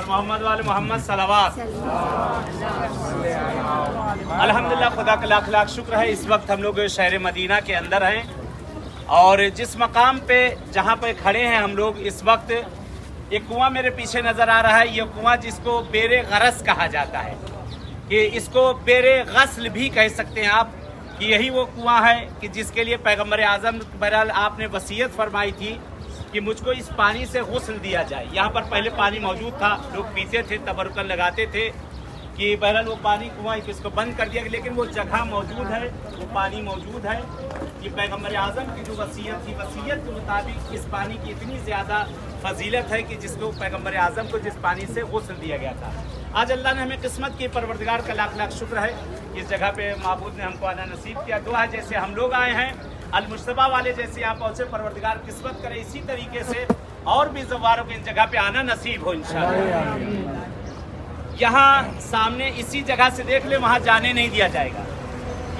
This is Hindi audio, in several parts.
और मोहम्मद वाले मोहम्मद सलावत। अल्हम्दुलिल्लाह, खुदा का लाख लाख शुक्र है। इस वक्त हम लोग शहर मदीना के अंदर हैं और जिस मकाम पे जहाँ पे खड़े हैं हम लोग इस वक्त, एक कुआं मेरे पीछे नजर आ रहा है। ये कुआं जिसको बेरे गरस कहा जाता है, कि इसको बेरे गस्ल भी कह सकते हैं आप, कि यही वो कुआं है कि जिसके लिए पैगम्बर आजम बहरहाल आपने वसीयत फरमाई थी कि मुझको इस पानी से गुस्ल दिया जाए। यहाँ पर पहले पानी मौजूद था, लोग पीते थे, तबरुकन लगाते थे कि बहरहाल वो पानी कुआं इसको बंद कर दिया, लेकिन वो जगह मौजूद है, वो पानी मौजूद है। कि पैगम्बर आजम की जो वसीयत थी, वसीयत के मुताबिक इस पानी की इतनी ज़्यादा फजीलत है कि जिसको पैगम्बर आजम को जिस पानी से गुस्ल दिया गया था। आज अल्लाह ने हमें किस्मत की, परवरदिगार का लाख लाख शुक्र है, इस जगह पे माबूद ने हमको आना नसीब किया। दुआ है जैसे हम लोग आए हैं, अल-मुश्तबा वाले जैसे यहाँ पहुँचे, परवरदिगार किस्मत करे इसी तरीके से और भी ज़वारों को इन जगह पे आना नसीब हो इंशाअल्लाह। यहाँ सामने इसी जगह से देख ले, वहाँ जाने नहीं दिया जाएगा।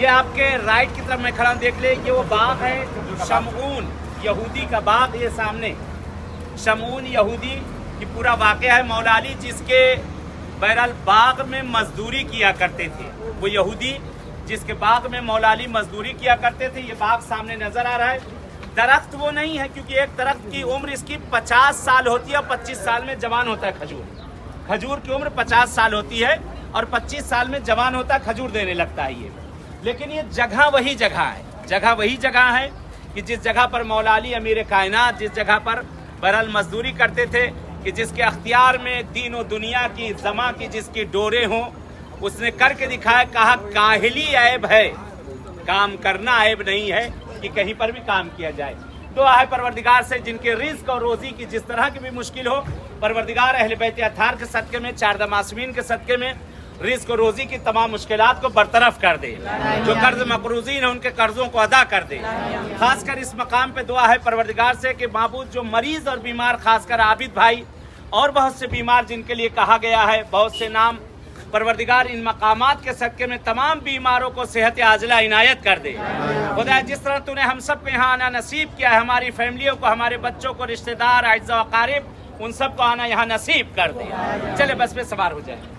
ये आपके राइट की तरफ मैं खड़ा हूँ, देख ले, ये वो बाग है शमऊन यहूदी का बाग। ये सामने शमऊन यहूदी की पूरा वाक़या है। मौला अली जिसके बहरहाल बाग में मजदूरी किया करते थे, वो यहूदी जिसके बाग में मौला अली मजदूरी किया करते थे। ये बाग सामने नजर आ रहा है। दरख्त वो नहीं है, क्योंकि एक दरख्त की उम्र इसकी 50 साल होती है, 25 साल में जवान होता है खजूर। खजूर की उम्र 50 साल होती है और 25 साल में जवान होता है, खजूर देने लगता है ये। लेकिन ये जगह वही जगह है, जगह वही जगह है कि जिस जगह पर मौला अली अमीर कायनात जिस जगह पर बहरहाल मजदूरी करते थे, कि जिसके अख्तियार में दीन और दुनिया की जमा की जिसकी डोरे हों, उसने करके दिखाया। कहा काहिली ऐब है, काम करना ऐब नहीं है, कि कहीं पर भी काम किया जाए। दुआ है परवरदिगार से जिनके रिज़्क और रोजी की जिस तरह की भी मुश्किल हो, परवरदिगार अहले बैत अत्हार के सदके में, चारदा मासूमीन के सदके में रिज़्क और रोजी की तमाम मुश्किलात को बरतरफ कर दे। जो कर्ज मकरूजीन है उनके कर्जों को अदा कर दे। खासकर इस मकाम पे दुआ है परवरदिगार से कि माबूद जो मरीज और बीमार, खासकर आबिद भाई और बहुत से बीमार जिनके लिए कहा गया है बहुत से नाम, परवरदिगार इन मकामात के सदके में तमाम बीमारों को सेहत आजला इनायत कर दे। खुदा जिस तरह तूने हम सब को यहाँ आना नसीब किया है, हमारी फैमिलियों को, हमारे बच्चों को, रिश्तेदार, अज़्ज़ा व अक़ारिब, उन सब को आना यहाँ नसीब कर दे। चले बस पे सवार हो जाए।